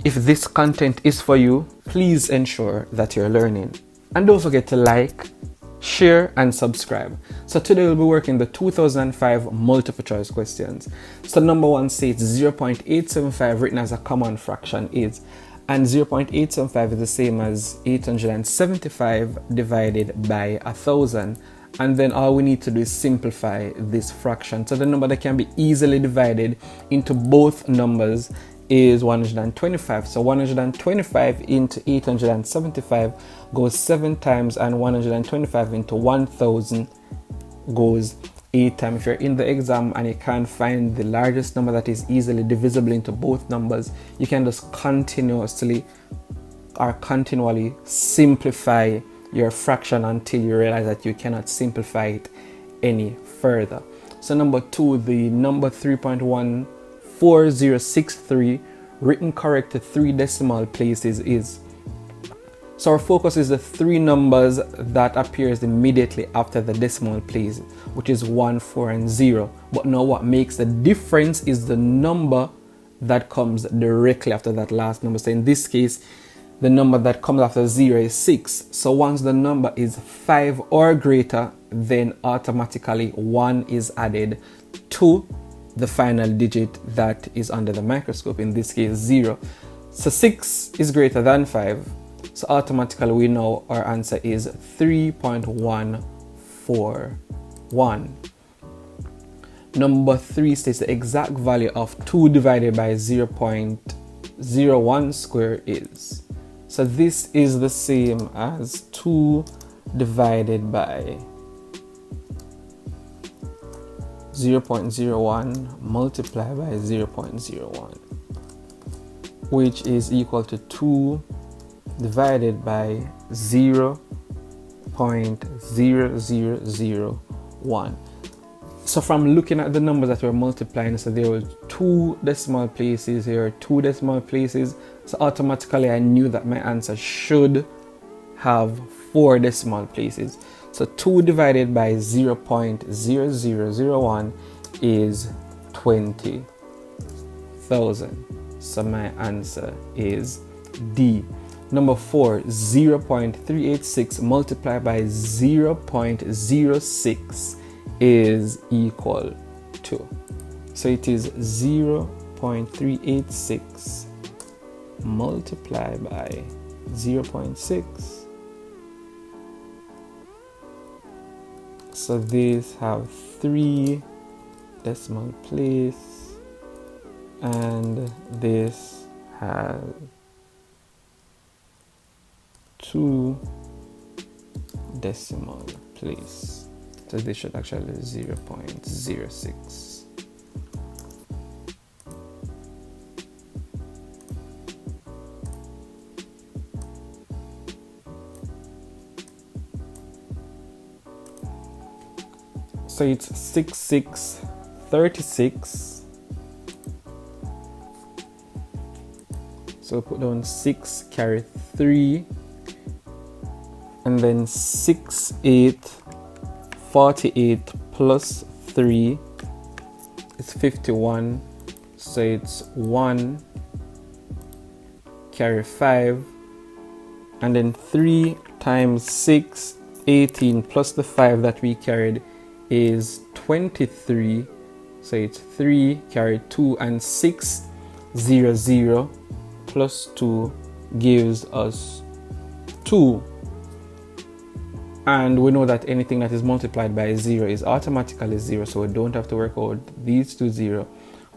If this content is for you, please ensure that you're learning. And don't forget to like, share, and subscribe. So today we'll be working the 2005 multiple choice questions. So number one states 0.875 written as a common fraction is, and 0.875 is the same as 875 divided by 1000. And then all we need to do is simplify this fraction. So the number that can be easily divided into both numbers is 125. So 125 into 875 goes 7 times, and 125 into 1000 goes 8 times. If you're in the exam and you can't find the largest number that is easily divisible into both numbers, you can just continually simplify your fraction until you realize that you cannot simplify it any further. So number two, the number 3.14063 written correct to 3 decimal places is. So our focus is the 3 numbers that appears immediately after the decimal place, which is 1, 4, and 0. But now what makes the difference is the number that comes directly after that last number. So in this case, the number that comes after 0 is 6. So once the number is 5 or greater, then automatically 1 is added to the final digit that is under the microscope, in this case 0. So 6 is greater than 5. So automatically we know our answer is 3.141. Number 3 states the exact value of 2 divided by 0.01 square is. So this is the same as 2 divided by 0.01 multiplied by 0.01, which is equal to 2 divided by 0.0001. So from looking at the numbers that we're multiplying, so there were 2 decimal places here, 2 decimal places. So automatically I knew that my answer should have 4 decimal places. So 2 divided by 0.0001 is 20,000. So my answer is D. Number 4, 0.386 multiplied by 0.06 is equal to. So it is 0.386 multiplied by 0.6. So these have 3 decimal place, and this has 2 decimal place. So this should actually be 0.06. So it's 6636. So put down 6, carry 3, and then 6848 plus 3 is 51. So it's 1, carry 5, and then 3 times 6, 18 plus the 5 that we carried is 23. So it's 3, carry 2, and 600 plus 2 gives us 2. And we know that anything that is multiplied by 0 is automatically 0, so we don't have to work out these two 0.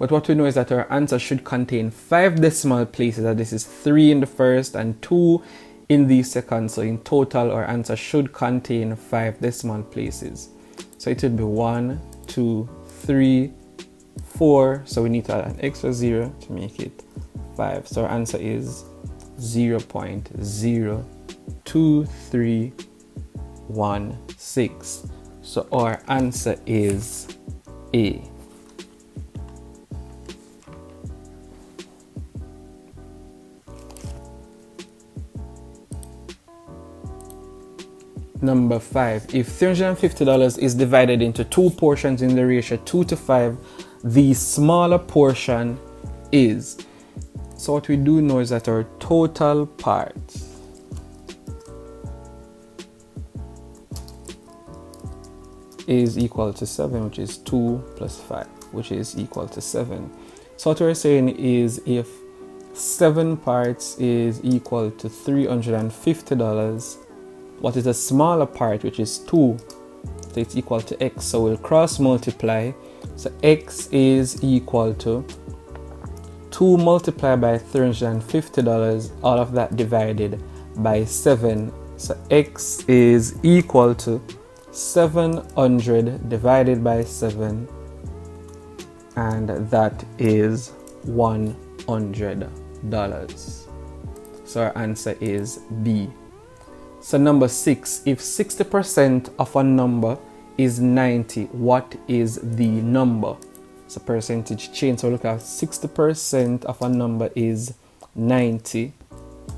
But what we know is that our answer should contain 5 decimal places, and this is 3 in the first and 2 in the second. So in total our answer should contain 5 decimal places. So it would be 1, 2, 3, 4. So we need to add an extra 0 to make it 5. So our answer is 0.02316. So our answer is A. Number 5, if $350 is divided into 2 portions in the ratio 2 to 5, the smaller portion is. So what we do know is that our total parts is equal to 7, which is 2 plus 5, which is equal to 7. So what we're saying is if 7 parts is equal to $350, what is a smaller part, which is 2, so it's equal to x. So we'll cross multiply. So x is equal to 2 multiplied by $350, all of that divided by 7. So x is equal to 700 divided by 7, and that is $100. So our answer is B. So number 6, if 60% of a number is 90, what is the number? It's a percentage change. So look at 60% of a number is 90.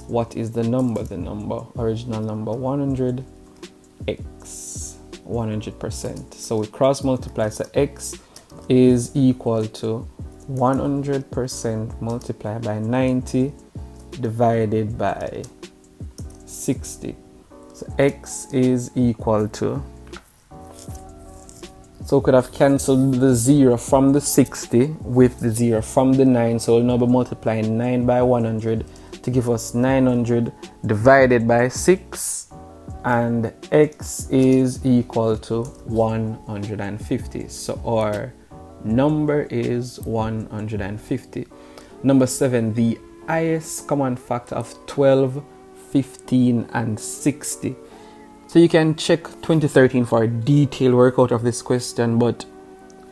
What is the number? The number, original number, 100x, 100%. So we cross multiply. So x is equal to 100% multiplied by 90 divided by 60. So x is equal to, so we could have cancelled the 0 from the 60 with the 0 from the 9. So we'll now be multiplying 9 by 100 to give us 900 divided by 6. And x is equal to 150. So our number is 150. Number 7, the highest common factor of 12, 15, and 60. So you can check 2013 for a detailed workout of this question, but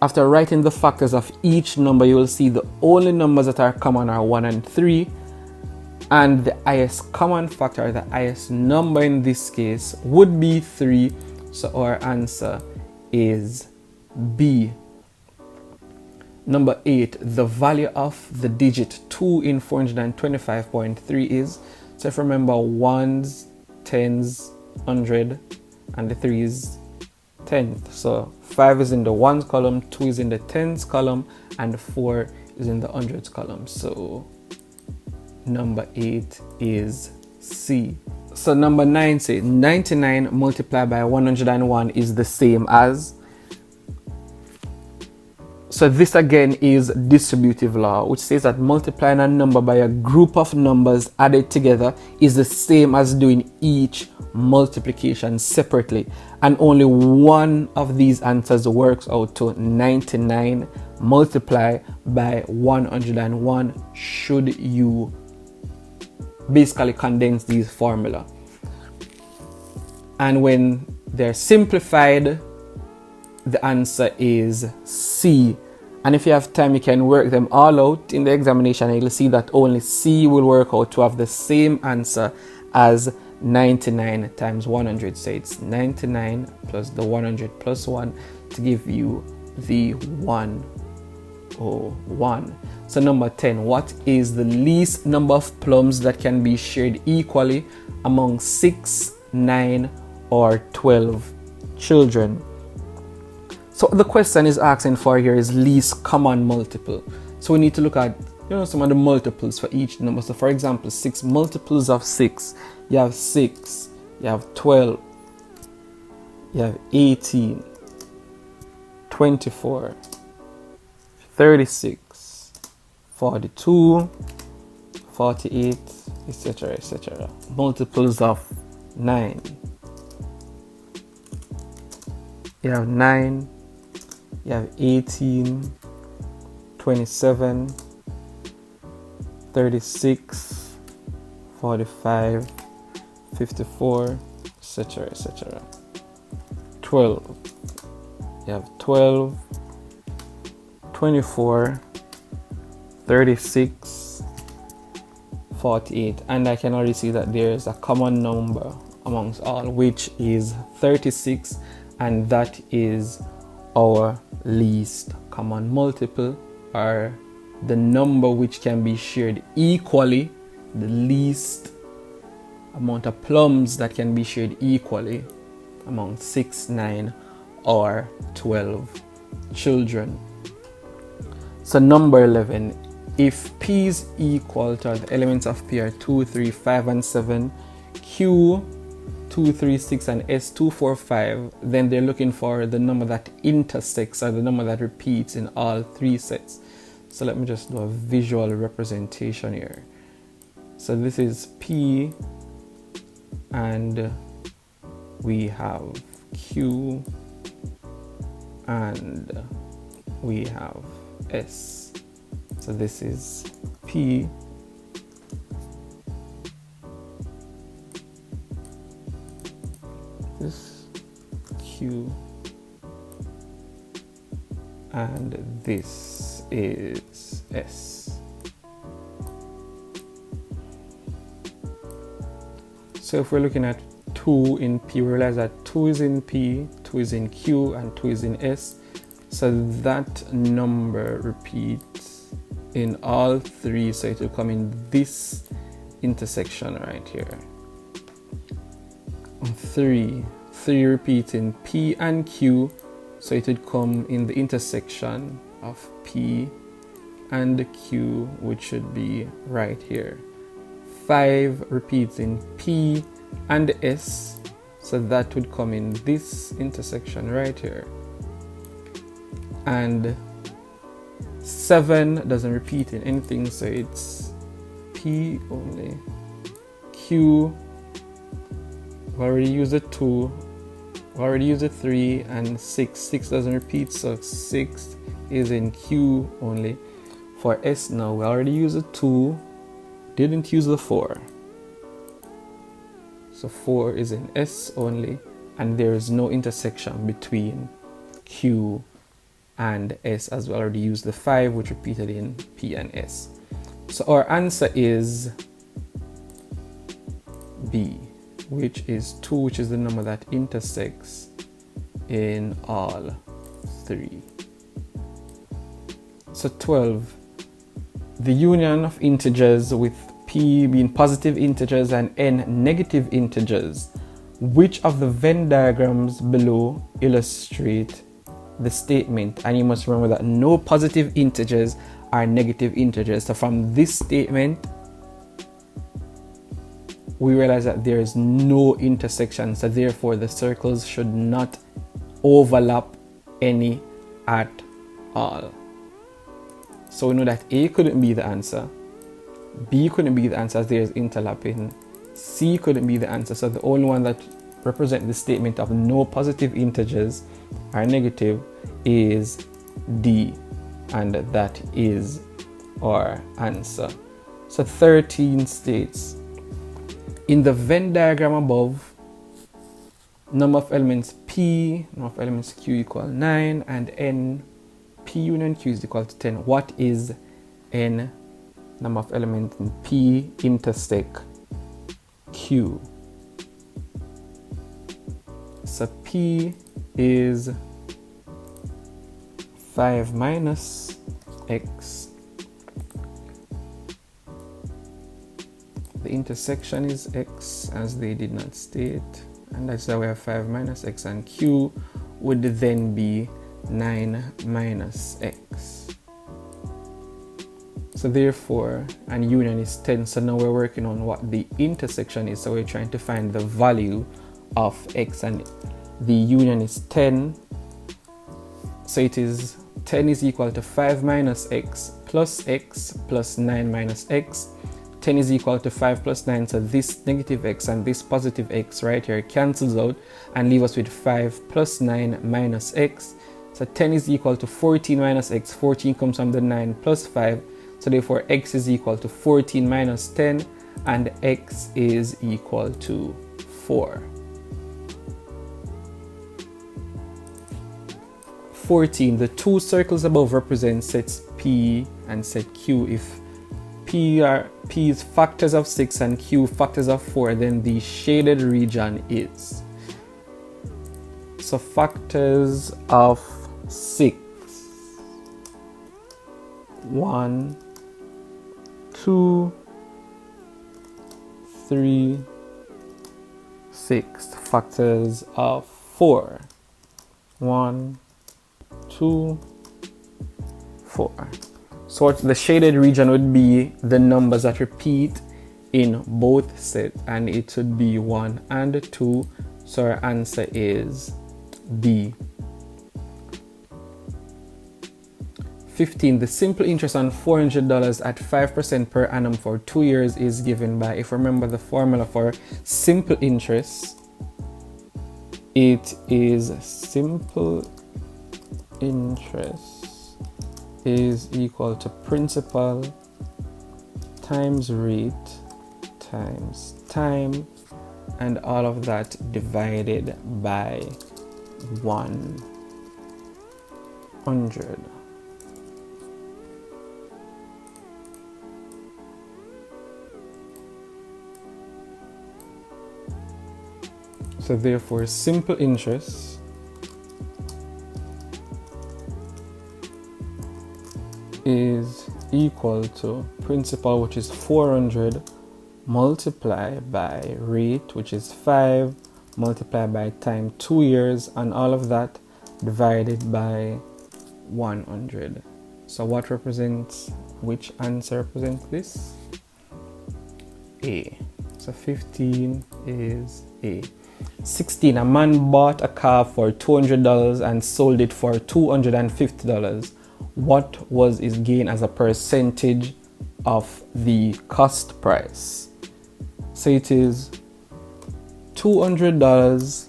after writing the factors of each number, you will see the only numbers that are common are 1 and 3, and the highest common factor, or the highest number in this case, would be 3. So our answer is B. Number 8, the value of the digit 2 in 425.3 is, so if you remember, 1s, 10s, 100, and the 3 is 10th. So 5 is in the 1s column, 2 is in the 10s column, and 4 is in the 100s column. So number 8 is C. So number 9 says 99 multiplied by 101 is the same as. So this again is distributive law, which says that multiplying a number by a group of numbers added together is the same as doing each multiplication separately, and only one of these answers works out to 99 multiplied by 101 should you basically condense these formula. And when they're simplified, the answer is C. And if you have time, you can work them all out in the examination, and you'll see that only C will work out to have the same answer as 99 times 100. So it's 99 plus the 100 plus 1 to give you the 101. So number 10, what is the least number of plums that can be shared equally among 6, 9, or 12 children? So the question is asking for here is least common multiple. So we need to look at, some of the multiples for each number. So for example, 6 multiples of 6. You have 6, you have 12, you have 18, 24, 36, 42, 48, etc., etc. Multiples of 9. You have 9, you have 18, 27, 36, 45, 54, etc., etc. 12. You have 12, 24, 36, 48. And I can already see that there is a common number amongst all, which is 36, and that is our least common multiple, or the number which can be shared equally, the least amount of plums that can be shared equally among 6, 9, or 12 children. So number 11, if P is equal to, the elements of P are 2, 3, 5, and 7, Q 2, 3, 6, and S 2, 4, 5, then they're looking for the number that intersects or the number that repeats in all three sets. So let me just do a visual representation here. So this is P, and we have Q, and we have S. So this is P, this Q, and this is S. So if we're looking at 2 in P, we realize that 2 is in P, 2 is in Q, and 2 is in S. So that number repeats in all three, so it will come in this intersection right here. 3 repeats in P and Q, so it would come in the intersection of P and Q, which should be right here. 5 repeats in P and S, so that would come in this intersection right here. And 7 doesn't repeat in anything, so it's P only. Q, we already used a 2, we already used a 3, and 6 doesn't repeat, so 6 is in Q only. For S now, we already used a 2, didn't use the 4, so 4 is in S only, and there is no intersection between Q and S, as we already used the 5, which repeated in P and S. So our answer is B, which is 2, which is the number that intersects in all three. So 12, the union of integers with P being positive integers and N negative integers. Which of the Venn diagrams below illustrate the statement? And you must remember that no positive integers are negative integers. So from this statement, we realize that there is no intersection, so therefore the circles should not overlap any at all. So we know that A couldn't be the answer, B couldn't be the answer as there is interlapping, C couldn't be the answer, so the only one that represents the statement of no positive integers are negative is D, and that is our answer. So 13 states, in the Venn diagram above, number of elements P, number of elements Q equal 9, and N, P union Q is equal to 10. What is N, number of elements in P intersect Q? So P is 5 minus X. The intersection is X, as they did not state, and that's why we have 5 minus X, and Q would then be 9 minus X. So therefore, and union is 10, so now we're working on what the intersection is, so we're trying to find the value of X, and the union is 10, so it is 10 is equal to 5 minus X plus 9 minus X. 10 is equal to 5 plus 9, so this negative X and this positive X right here cancels out and leave us with 5 plus 9 minus X. So 10 is equal to 14 minus X. 14 comes from the 9 plus 5, so therefore X is equal to 14 minus 10, and X is equal to 4. 14, the two circles above represent sets P and set Q. If P is factors of 6 and Q factors of 4, then the shaded region is. So factors of 6. 1, 2, 3, 6. Factors of 4. 1, 2, 4. So what the shaded region would be the numbers that repeat in both sets, and it would be 1 and 2. So our answer is B. 15. The simple interest on $400 at 5% per annum for 2 years is given by, if you remember the formula for simple interest, it is simple interest is equal to principal times rate times time, and all of that divided by 100. So therefore, simple interest is equal to principal, which is 400, multiplied by rate, which is 5, multiplied by time, 2 years, and all of that divided by 100. So what represents, which answer represents this? A. So 15 is A. 16. A man bought a car for $200 and sold it for $250. What was his gain as a percentage of the cost price? So it is $200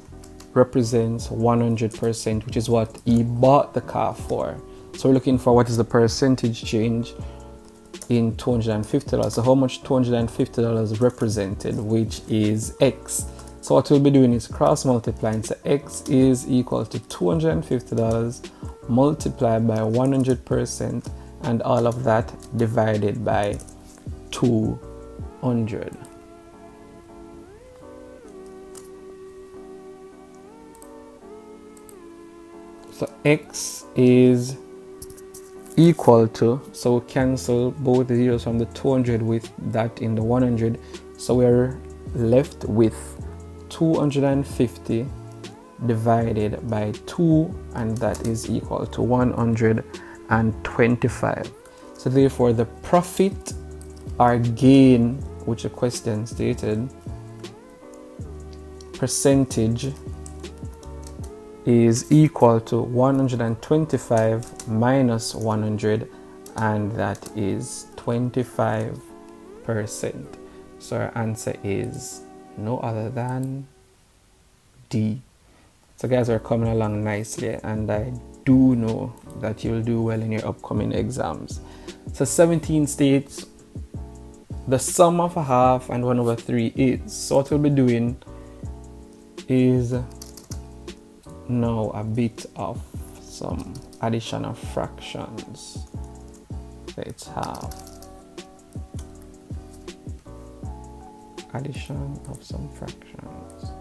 represents 100%, which is what he bought the car for. So we're looking for what is the percentage change in $250. So how much $250 represented, which is X. So what we'll be doing is cross multiplying. So X is equal to $250 multiplied by 100%, and all of that divided by 200. So X is equal to, so we cancel both the zeros from the 200 with that in the 100. So we're left with 250 divided by 2, and that is equal to 125. So therefore the profit or gain, which the question stated, percentage is equal to 125 minus 100, and that is 25%. So our answer is no other than D. So guys, are coming along nicely, and I do know that you'll do well in your upcoming exams. So 17 states the sum of a half and 1/3 is. So what we'll be doing is now a bit of some addition of fractions. So it's half. Addition of some fractions.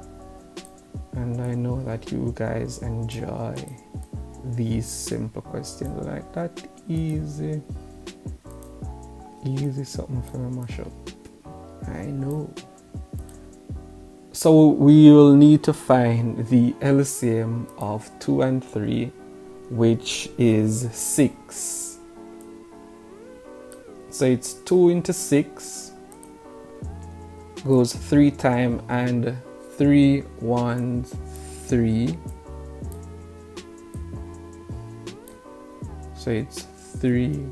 And I know that you guys enjoy these simple questions like that. Easy something for a mashup. I know. So we will need to find the LCM of 2 and 3, which is 6. So it's 2 into 6 goes 3 times, and 3 1s 3. So it's 3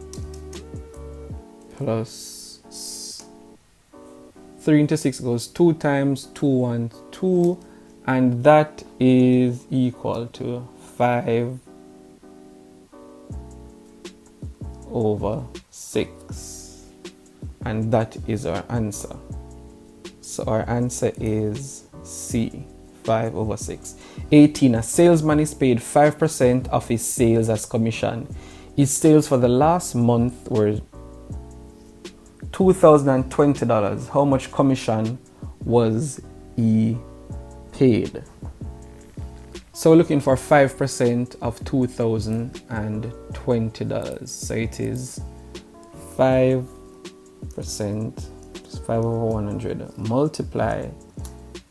plus 3 into 6 goes 2 times 2 1s 2, and that is equal to 5/6, and that is our answer. So our answer is C, 5/6. 18. A salesman is paid 5% of his sales as commission. His sales for the last month were $2,020. How much commission was he paid? So we're looking for 5% of $2,020. So it is 5%, 5/100 multiply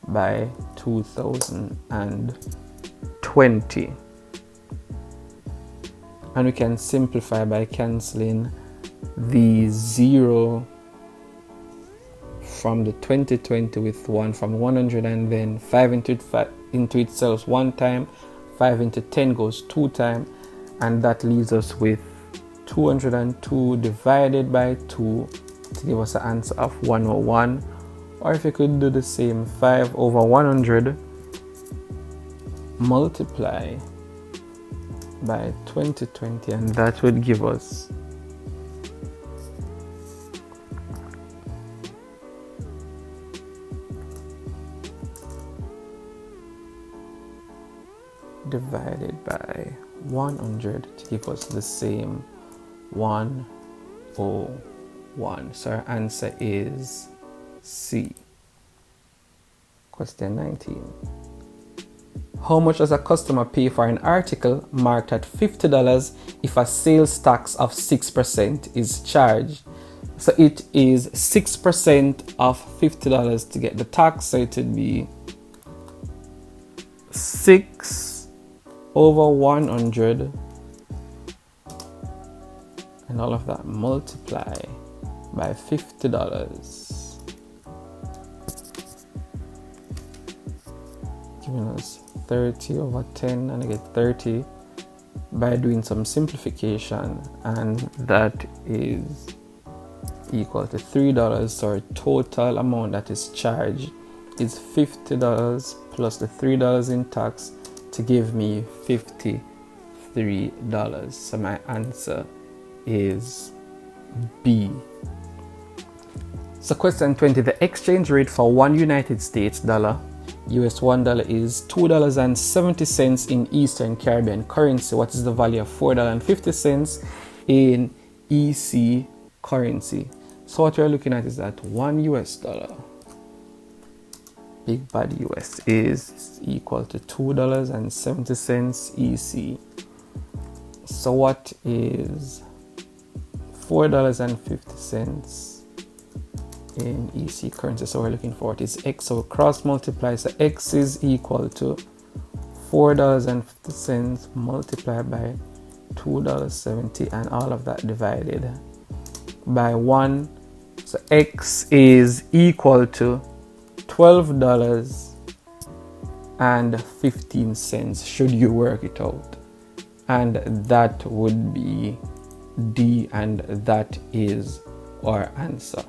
by 2020, and we can simplify by cancelling the 0 from the 2020 with 1 from 100, and then 5 into itself 1 time, 5 into 10 goes 2 times, and that leaves us with 202 divided by 2 to give us an answer of 101. Or if you could do the same, 5 over 100 multiply by 2020, and that would give us divided by 100 to give us the same 101. So our answer is C. Question 19. How much does a customer pay for an article marked at $50 if a sales tax of 6% is charged? So it is 6% of $50 to get the tax, so it would be 6 over 100, and all of that multiply by $50, giving us 30 over 10, and I get 30 by doing some simplification, and that is equal to $3. So our total amount that is charged is $50 plus the $3 in tax to give me $53. So my answer is B. So question 20, the exchange rate for one United States dollar, US $1 is $2.70 in Eastern Caribbean currency. What is the value of $4.50 in EC currency? So what we're looking at is that $1 US, big bad US, is equal to $2.70 EC. So what is $4.50 in EC currency? So we're looking for it is X, so cross multiply, so X is equal to $4.50 multiplied by $2.70, and all of that divided by 1. So X is equal to $12.15 should you work it out, and that would be D, and that is our answer.